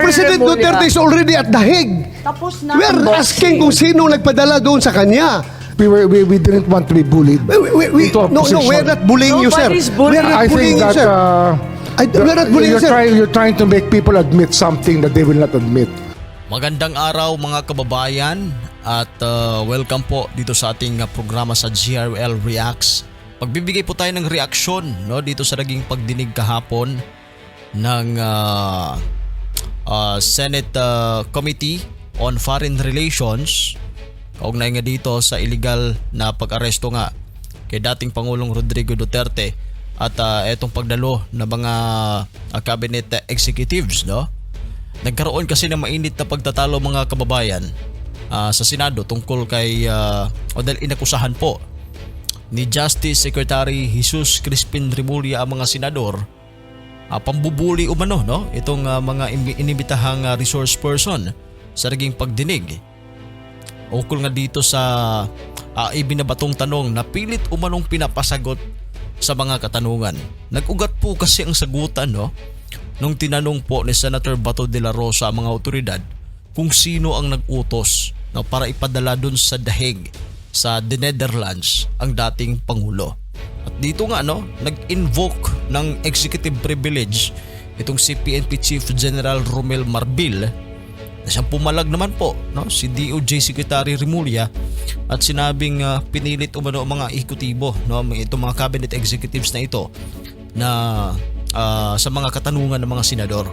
President Duterte is already at The Hague. Tapos na. We are asking kung sino nagpadala doon sa kanya. We didn't want to be bullied. into a No, position. we're not bullying you, sir. Nobody's bullying. We're not I bullying think you, that sir. We're not bullying you, sir. you're trying to make people admit something that they will not admit. Magandang araw mga kababayan at welcome po dito sa ating programa sa GRL Reacts. Pagbibigay po tayo ng reaksyon dito sa naging pagdinig kahapon ng Senate Committee on Foreign Relations kaugnay nga dito sa illegal na pag-aresto nga kay dating Pangulong Rodrigo Duterte at etong pagdalo ng mga cabinet executives. Nagkaroon kasi ng mainit na pagtatalo mga kababayan sa Senado tungkol kay o dahil inakusahan po ni Justice Secretary Jesus Crispin Remulla ang mga senador pambubuli umano itong mga inimbitahang resource person sa naging pagdinig ukol nga dito sa ibinabatong tanong na pilit umanong pinapasagot sa mga katanungan. Nag-ugat po kasi ang sagutan nung tinanong po ni Senator Bato de la Rosa ang mga otoridad kung sino ang nag-utos para ipadala dun sa The Hague sa The Netherlands ang dating Pangulo. At dito nga nag-invoke ng executive privilege itong si PNP Chief General Romel Marbil na siyang pumalag naman po si DOJ Secretary Remulla at sinabing pinilit umano ang mga ehekutibo itong mga cabinet executives na ito na sa mga katanungan ng mga senador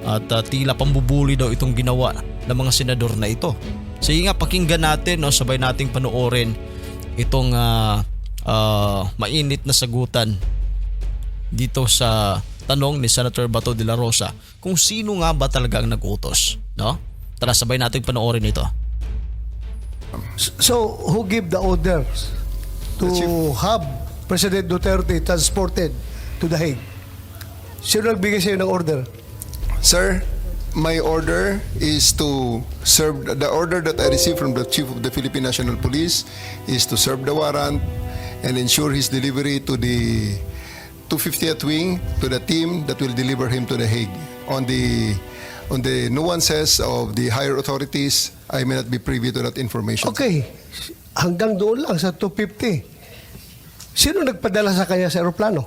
at tila pambubuli daw itong ginawa ng mga senador na ito. Sige nga pakinggan natin sabay nating panoorin itong mainit na sagutan dito sa tanong ni Senator Bato de la Rosa kung sino nga ba talaga ang nag-utos. Tara sabay nating panoorin ito. So, who gave the orders to have President Duterte transported to The Hague? Sino nagbigay sa'yo ng order? Sir, my order is to serve, the order that I received from the Chief of the Philippine National Police is to serve the warrant and ensure his delivery to the 250th wing, to the team that will deliver him to The Hague. On the nuances of the higher authorities, I may not be privy to that information. Okay. Hanggang doon lang sa 250. Sino nagpadala sa kanya sa aeroplano?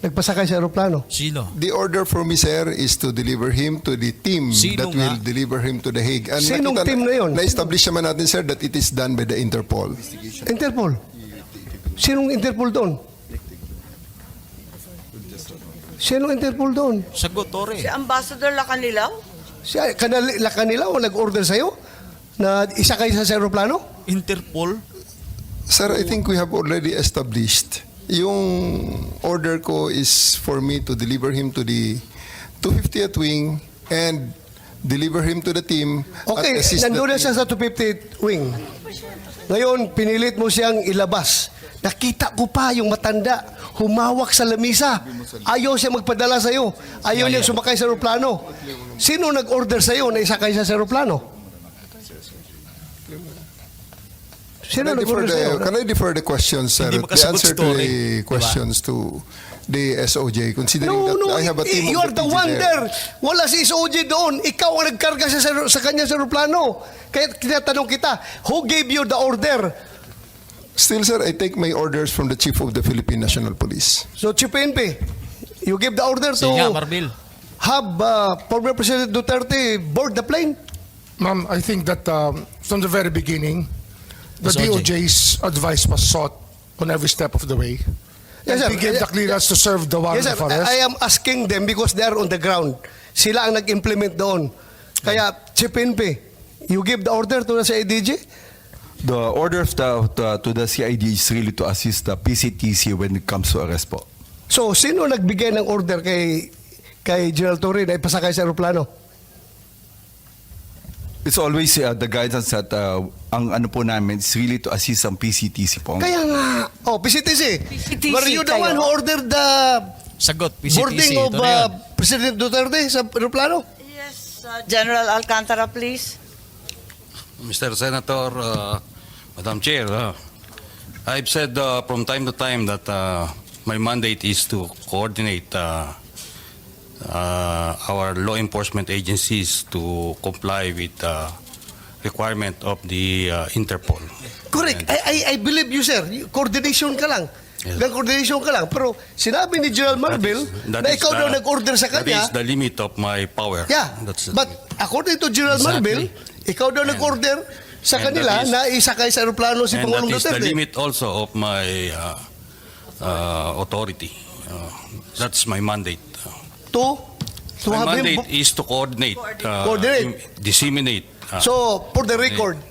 Nagpasakay sa aeroplano? Sino? The order for me, sir, is to deliver him to the team Sino that will nga? deliver him to The Hague. And Sinong team na yun? Na-establish naman natin, sir, that it is done by the Interpol. Interpol. Sinong Interpol doon? Sinong Interpol doon? Sagot, Tore. Si Ambassador Lacanilaw? Siya, kanila o nag-order sa'yo na isakay sa aeroplano? Interpol? Sir, I think we have already established. Yung order ko is for me to deliver him to the 250th wing and deliver him to the team. Okay, at assist nandun na the siya sa 250th wing. Ngayon, pinilit mo siyang ilabas. Nakita ko pa yung matanda, humawak sa lamisa. Ayaw siya magpadala sa'yo. Ayaw niya sumakay sa aeroplano. Sino nag-order sa'yo na isakay siya sa aeroplano? Sino nag-order sa'yo? Can I defer the questions, sir? Hindi The makasagot answer to story, the diba? questions to the SOJ, considering No, that I have a team you of are the PG one there. there. Wala si SOJ doon. Ikaw ang nagkarga sa kanya sa aeroplano. Kaya tinatanong kita, who gave you the order? Still, sir, I take my orders from the Chief of the Philippine National Police. So, Chief PNP, you give the order to Sige nga, Marbil. have former President Duterte board the plane? Ma'am, I think that from the very beginning, the SOJ. DOJ's advice was sought on every step of the way. Yes, sir. We gave the clearance to serve the warrant Yes, sir. of arrest. I am asking them because they are on the ground. Sila ang nag-implement doon. Kaya, Chief PNP, you give the order to sa ADG? The order of to the CID is really to assist the PCTC when it comes to arrest po. So, sino nagbigay ng order kay General Torre na ipasakay sa aeroplano? It's always the guidance that ang ano po namin is really to assist ang PCTC po. Kaya nga, PCTC. PCTC Were you the kayo? one who ordered the Sagot, PCTC. boarding of Ito na yun. President Duterte sa aeroplano? Yes, General Alcantara, please. Mr. Senator, Madam Chair, I've said from time to time that my mandate is to coordinate our law enforcement agencies to comply with the requirement of the Interpol. Correct. I believe you, sir. Coordination ka lang. Yes. Coordination ka lang. Pero sinabi ni General Marvel na ikaw daw nag-order sa That kanya. is the limit of my power. Yeah. But according to General Marvel, ikaw daw nag-order sa and kanila that is- na isakay sa aeroplano si And that Pangulong is the Duterte. limit also of my authority. That's my mandate. To My have him. mandate is to coordinate, Coordinate. disseminate. So, for the record,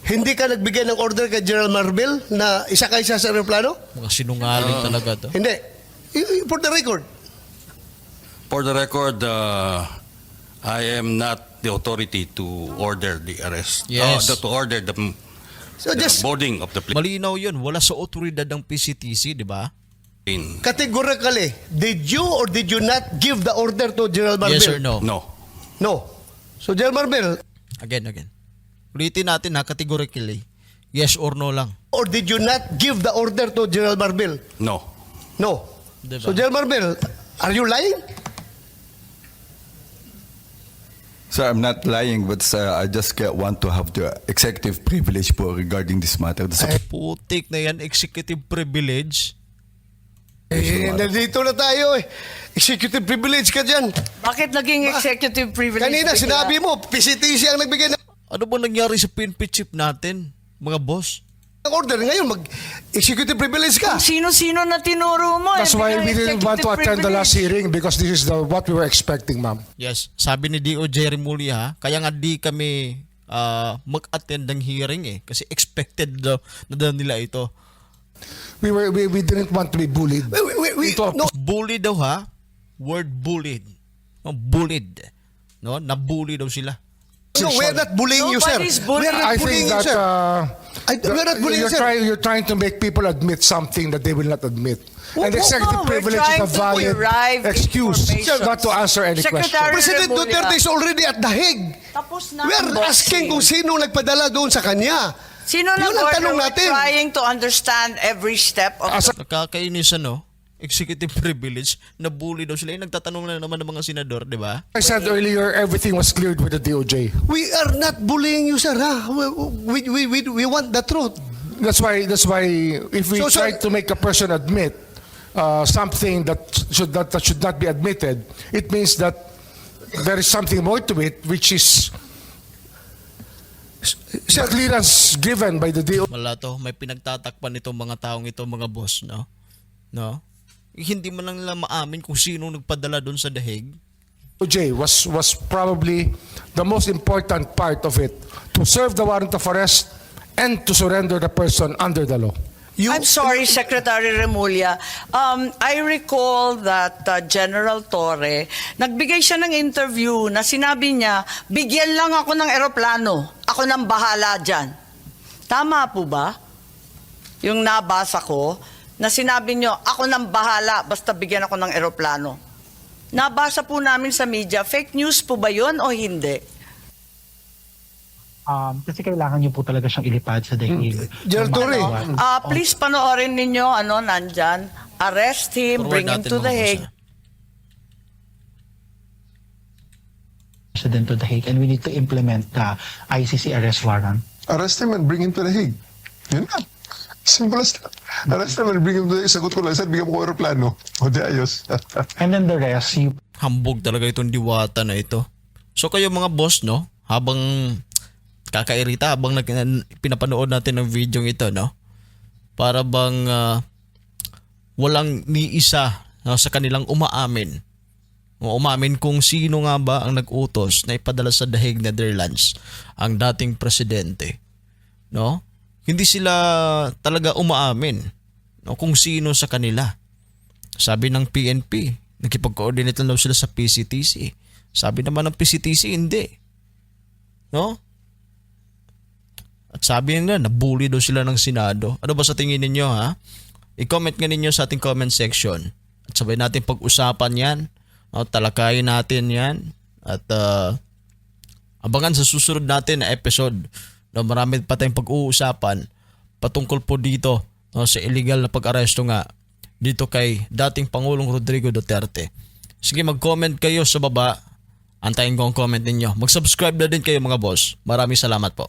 hindi ka nagbigay ng order kay General Marvel na isakay siya sa aeroplano? Mga sinungaling talaga to. Hindi. For the record. For the record, I am not the authority to order the arrest. Yes. To order the So, the just boarding of the plane. Malinaw yun. Wala sa otoridad ng PCTC, di ba? categorically, did you or did you not give the order to General Marvel? Yes or no? No. No. So, General Marvel, Again. Ulitin natin ha, categorically. Yes or no lang. or did you not give the order to General Marvel? No. No. Diba? So, General Marvel, are you lying? Sir, I'm not lying, but I just want to have the executive privilege po regarding this matter. Putik na yan, executive privilege. Nandito na tayo eh. Executive privilege ka dyan. Bakit naging executive privilege? Kanina bigla? sinabi mo, PCTC ang nagbigay ng Ano ba nangyari sa PNP chief natin, mga boss? order. Ngayon, mag-executive privilege ka. Sino-sino na tinuro mo? That's why we didn't want to attend the last hearing. hearing because this is what we were expecting, ma'am. Yes, sabi ni D.O. Jerry Mulya, kaya nga di kami mag-attend ng hearing kasi expected daw nila ito. We didn't want to be bullied. No, Bully daw ha? Word bullied. Bullied. No, nabully daw sila. no, we're not bullying you, sir. Nobody's bullying. We're not I bullying think you, that sir. We're not bullying you, sir. you're trying to make people admit something that they will not admit. And executive we're privilege is a trying to valid derive excuse information. not to answer any Secretary question. President Remulla. Duterte is already at the Hague. Tapos na We're ang asking boxing. kung sino nagpadala doon sa kanya. Sino Yun ang nag-order? tanong We're natin. trying to understand every step of As Nakakainis executive privilege, nabully daw sila. Nagtatanong na naman ng mga senador, di ba? I said earlier, everything was cleared with the DOJ. We are not bullying you, sir. Ha? We want the truth. That's why if we So, sir- try to make a person admit something that should not be admitted, it means that there is something more to it, which is the clearance given by the DOJ. Wala to, may pinagtatakpan itong mga taong ito, mga boss, no? No? Hindi man lang nila maamin kung sino nagpadala doon sa dahig. was probably the most important part of it, to serve the warrant of arrest and to surrender the person under the law. I'm sorry, Secretary Remulla. I recall that General Torre, nagbigay siya ng interview na sinabi niya, bigyan lang ako ng eroplano. Ako nang bahala dyan. Tama po ba? Yung nabasa ko, na sinabi niyo, ako nang bahala, basta bigyan ako ng eroplano. Nabasa po namin sa media, fake news po ba yun o hindi? Kasi kailangan niyo po talaga siyang ilipad sa dahil. General Torre. Please panoorin ninyo, nandyan, arrest him, Forward bring him natin, to mga the boss, Hague. President to the Hague, and we need to implement the ICC arrest warrant. Arrest him and bring him to the Hague. Yun lang. Simple as that. Arrest him and bring him to the Hague. Sagot ko lang, sir, bigyan mo ko aeroplano. O di ayos. And then the rest, you Hambog talaga itong diwata na ito. So kayo mga boss, no? Habang kakairita, habang pinapanood natin ng video ito, no? Para bang walang ni isa sa kanilang umaamin. Umamin kung sino nga ba ang nag-utos na ipadala sa The Hague, Netherlands ang dating presidente. No? Hindi sila talaga umaamin, no, kung sino sa kanila. Sabi ng PNP, nakipag-coordinate lang daw sila sa PCTC. Sabi naman ng PCTC, hindi. No? At sabi nila, nabully daw sila ng Senado. Ano ba sa tingin ninyo, ha? I-comment nga ninyo sa ating comment section. At sabay natin pag-usapan yan. No, talakayin natin yan. At abangan sa susunod natin na episode. No, marami pa tayong pag-uusapan patungkol po dito, no, sa illegal na pag-aresto nga dito kay dating Pangulong Rodrigo Duterte. Sige, mag-comment kayo sa baba. Antayin ko ang comment ninyo. Mag-subscribe na din kayo mga boss. Maraming salamat po.